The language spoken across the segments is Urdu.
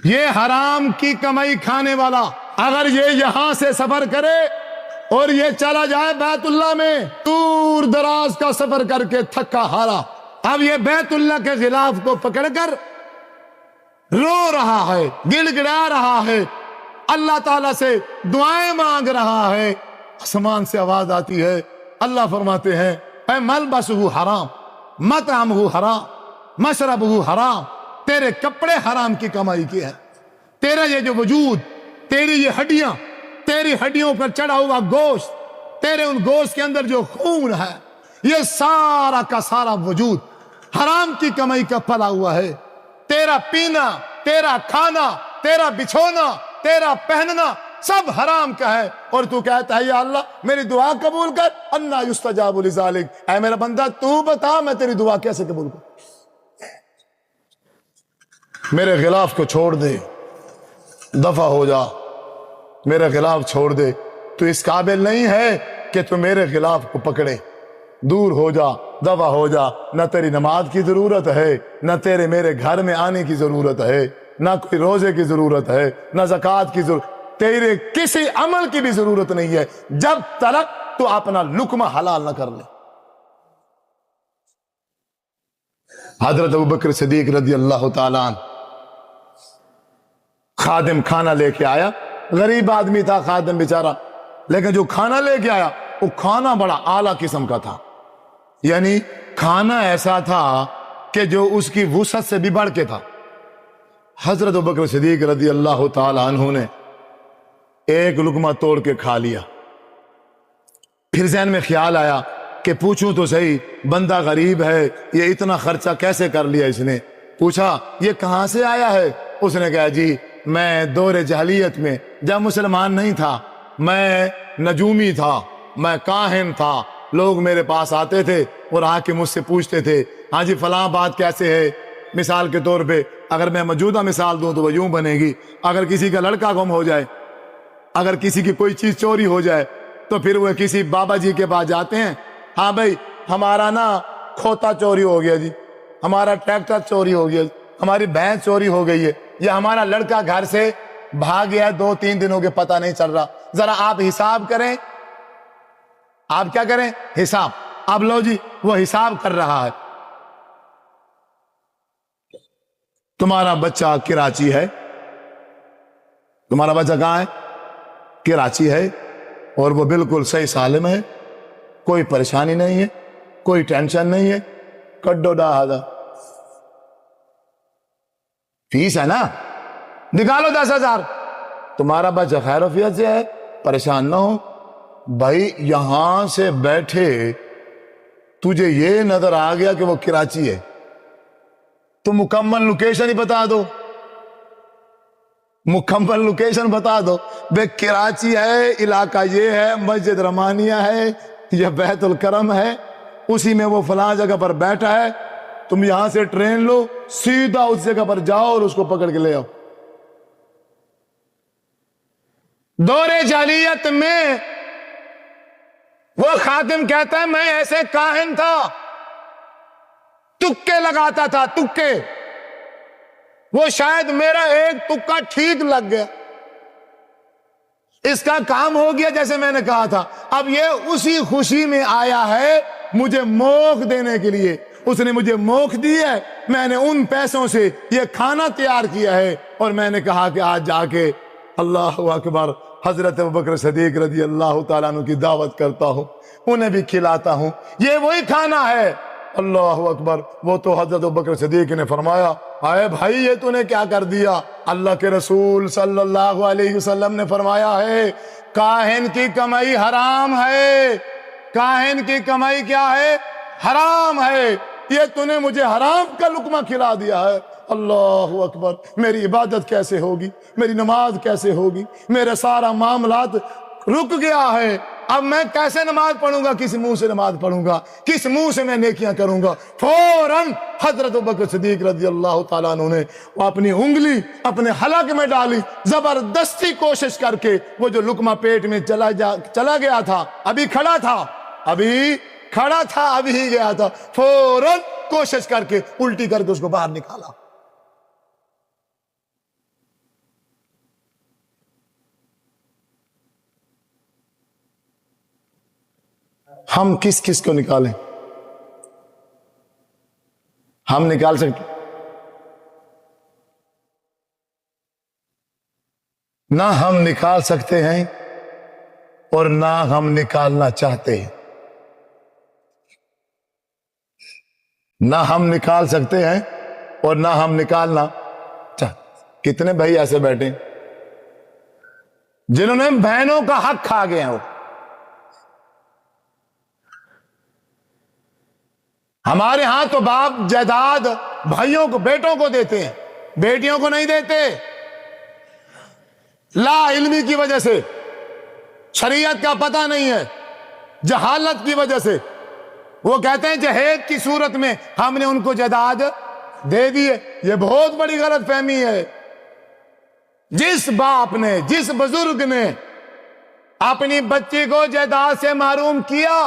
یہ حرام کی کمائی کھانے والا اگر یہ یہاں سے سفر کرے اور یہ چلا جائے بیت اللہ میں، دور دراز کا سفر کر کے تھکا ہارا، اب یہ بیت اللہ کے غلاف کو پکڑ کر رو رہا ہے، گڑ گڑا رہا ہے، اللہ تعالیٰ سے دعائیں مانگ رہا ہے، آسمان سے آواز آتی ہے، اللہ فرماتے ہیں اے ملبسہ حرام، مطعمہ حرام، مشربہ حرام، تیرے کپڑے حرام کی کمائی کی ہے، تیرا یہ جو وجود، تیری یہ ہڈیاں، تیری ہڈیوں پر چڑھا ہوا گوشت، تیرے ان گوشت کے اندر جو خون ہے، یہ سارا کا سارا وجود حرام کی کمائی کا پلا ہوا ہے، تیرا پینا، تیرا کھانا، تیرا بچھونا، تیرا پہننا سب حرام کا ہے، اور تو کہتا ہے یا اللہ میری دعا قبول کر، انا یستجاب لذالک، اے میرا بندہ تو بتا میں تیری دعا کیسے قبول کروں؟ میرے غلاف کو چھوڑ دے، دفع ہو جا، میرے غلاف چھوڑ دے، تو اس قابل نہیں ہے کہ تو میرے غلاف کو پکڑے، دور ہو جا، دفع ہو جا، نہ تیری نماز کی ضرورت ہے، نہ تیرے میرے گھر میں آنے کی ضرورت ہے، نہ کوئی روزے کی ضرورت ہے، نہ زکوٰۃ کی ضرورت، تیرے کسی عمل کی بھی ضرورت نہیں ہے، جب تلک تو اپنا لقمہ حلال نہ کر لے۔ حضرت ابوبکر صدیق رضی اللہ تعالیٰ عنہ، خادم کھانا لے کے آیا، غریب آدمی تھا خادم بیچارہ، لیکن جو کھانا لے کے آیا وہ کھانا بڑا اعلیٰ قسم کا تھا، یعنی کھانا ایسا تھا کہ جو اس کی وسعت سے بھی بڑھ کے تھا۔ حضرت ابوبکر صدیق رضی اللہ تعالیٰ عنہ نے ایک لقمہ توڑ کے کھا لیا، پھر ذہن میں خیال آیا کہ پوچھوں تو صحیح، بندہ غریب ہے، یہ اتنا خرچہ کیسے کر لیا؟ اس نے پوچھا یہ کہاں سے آیا ہے؟ اس نے کہا جی میں دور جاہلیت میں جب مسلمان نہیں تھا، میں نجومی تھا، میں کاہن تھا، لوگ میرے پاس آتے تھے اور آ کے مجھ سے پوچھتے تھے ہاں جی فلاں بات کیسے ہے، مثال کے طور پہ اگر میں موجودہ مثال دوں تو وہ یوں بنے گی، اگر کسی کا لڑکا گم ہو جائے، اگر کسی کی کوئی چیز چوری ہو جائے تو پھر وہ کسی بابا جی کے پاس جاتے ہیں، ہاں بھائی ہمارا نا کھوتا چوری ہو گیا جی، ہمارا ٹریکٹر چوری ہو گیا، ہماری بھینس چوری ہو گئی ہے، یا ہمارا لڑکا گھر سے بھاگ گیا 2-3 دنوں کے پتہ نہیں چل رہا، ذرا آپ حساب کریں، آپ کیا کریں؟ حساب۔ اب لو جی وہ حساب کر رہا ہے، تمہارا بچہ کراچی ہے، تمہارا بچہ کہاں ہے؟ کراچی ہے، اور وہ بالکل صحیح سالم ہے، کوئی پریشانی نہیں ہے، کوئی ٹینشن نہیں ہے، کڈو ڈا ہزار فیس ہے نا، نکالو 10,000، تمہارا بچہ خیر وفیت سے ہے، پریشان نہ ہو۔ بھائی یہاں سے بیٹھے تجھے یہ نظر آ گیا کہ وہ کراچی ہے، تو مکمل لوکیشن ہی بتا دو، مکمل لوکیشن بتا دو، بے کراچی ہے، علاقہ یہ ہے، مسجد رحمانیہ ہے، یہ بیت الکرم ہے، اسی میں وہ فلاں جگہ پر بیٹھا ہے، تم یہاں سے ٹرین لو، سیدھا اس جگہ پر جاؤ اور اس کو پکڑ کے لے آؤ۔ دور جاہلیت میں وہ خادم کہتا ہے میں ایسے کاہن تھا، تکے لگاتا تھا، تکے، وہ شاید میرا ایک تکا ٹھیک لگ گیا، اس کا کام ہو گیا جیسے میں نے کہا تھا، اب یہ اسی خوشی میں آیا ہے مجھے موقع دینے کے لیے، اس نے مجھے موقع دی ہے، میں نے ان پیسوں سے یہ کھانا تیار کیا ہے، اور میں نے کہا کہ آج جا کے اللہ اکبر حضرت ابوبکر صدیق رضی اللہ تعالیٰ عنہ کی دعوت کرتا ہوں، انہیں بھی کھلاتا ہوں، یہ وہی کھانا ہے۔ اللہ اکبر۔ وہ تو حضرت ابوبکر صدیق نے فرمایا اے بھائی یہ تو نے کیا کر دیا؟ اللہ کے رسول صلی اللہ علیہ وسلم نے فرمایا ہے کاہن کی کمائی حرام ہے، کاہن کی کمائی کیا ہے؟ حرام ہے، یہ تو نے مجھے حرام کا لقمہ کھلا دیا ہے۔ اللہ اکبر۔ میری عبادت کیسے ہوگی؟ میری نماز کیسے ہوگی؟ میرا سارا معاملات رک گیا ہے، اب میں کیسے نماز پڑھوں گا؟ کس منہ سے نماز پڑھوں گا؟ کس منہ سے میں نیکیاں کروں گا؟ فوراً حضرت ابوبکر صدیق رضی اللہ تعالیٰ عنہ نے اپنی انگلی اپنے حلق میں ڈالی، زبردستی کوشش کر کے وہ جو لقمہ پیٹ میں چلا گیا تھا، ابھی کھڑا تھا، ابھی ہی گیا تھا، فوراً کوشش کر کے الٹی کر کے اس کو باہر نکالا۔ ہم کس کس کو نکالیں؟ ہم نکال سکتے نہ ہم نکال سکتے ہیں اور نہ ہم نکالنا چاہتے ہیں. نہ ہم نکال سکتے ہیں اور نہ ہم نکالنا چاہتے. کتنے بھائی ایسے بیٹھے جنہوں نے بہنوں کا حق کھا گئے ہیں. وہ ہمارے ہاں تو باپ جائیداد بھائیوں کو بیٹوں کو دیتے ہیں, بیٹیوں کو نہیں دیتے. لا علمی کی وجہ سے, شریعت کا پتہ نہیں ہے, جہالت کی وجہ سے وہ کہتے ہیں جہیز کی صورت میں ہم نے ان کو جائیداد دے دیے. یہ بہت بڑی غلط فہمی ہے. جس باپ نے, جس بزرگ نے اپنی بچی کو جائیداد سے محروم کیا,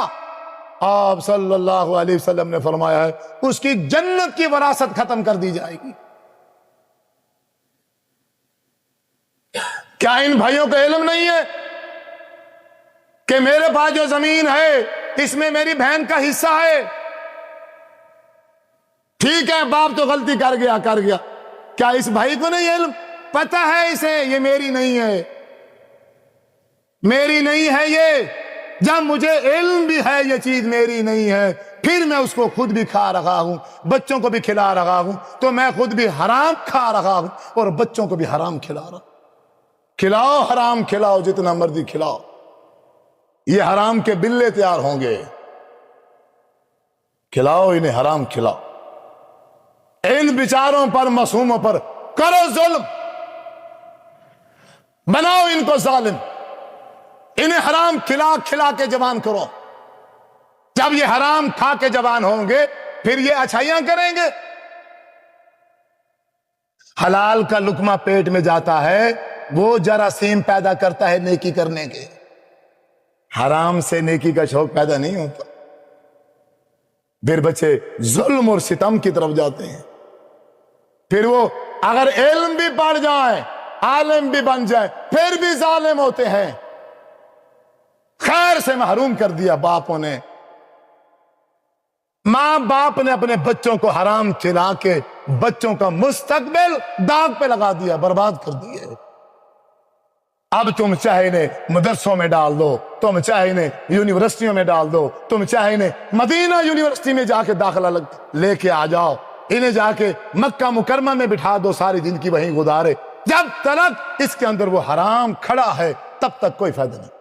آپ صلی اللہ علیہ وسلم نے فرمایا ہے اس کی جنت کی وراثت ختم کر دی جائے گی. کیا ان بھائیوں کا علم نہیں ہے کہ میرے پاس جو زمین ہے اس میں میری بہن کا حصہ ہے؟ ٹھیک ہے, باپ تو غلطی کر گیا. کیا اس بھائی کو نہیں علم؟ پتہ ہے اسے یہ میری نہیں ہے, میری نہیں ہے یہ. جب مجھے علم بھی ہے یہ چیز میری نہیں ہے, پھر میں اس کو خود بھی کھا رہا ہوں, بچوں کو بھی کھلا رہا ہوں, تو میں خود بھی حرام کھا رہا ہوں اور بچوں کو بھی حرام کھلا رہا ہوں. کھلاؤ, حرام کھلاؤ, جتنا مرضی کھلاؤ, یہ حرام کے بلے تیار ہوں گے. کھلاؤ انہیں, حرام کھلاؤ. ان بیچاروں پر, معصوموں پر کرو ظلم, بناؤ ان کو ظالم, انہیں حرام کھلا کھلا کے جوان کرو. جب یہ حرام کھا کے جوان ہوں گے پھر یہ اچھائیاں کریں گے. حلال کا لقمہ پیٹ میں جاتا ہے, وہ جراثیم پیدا کرتا ہے نیکی کرنے کے. حرام سے نیکی کا شوق پیدا نہیں ہوتا. پھر بچے ظلم اور ستم کی طرف جاتے ہیں. پھر وہ اگر علم بھی پڑھ جائیں, عالم بھی بن جائیں, پھر بھی ظالم ہوتے ہیں. خیر سے محروم کر دیا باپوں نے. ماں باپ نے اپنے بچوں کو حرام کھلا کے بچوں کا مستقبل داغ پہ لگا دیا, برباد کر دیا. اب تم چاہے انہیں مدرسوں میں ڈال دو, تم چاہے انہیں یونیورسٹیوں میں ڈال دو, تم چاہے انہیں مدینہ یونیورسٹی میں جا کے داخلہ لے کے آ جاؤ, انہیں جا کے مکہ مکرمہ میں بٹھا دو, ساری زندگی وہیں گزارے, جب تک اس کے اندر وہ حرام کھڑا ہے تب تک کوئی فائدہ نہیں.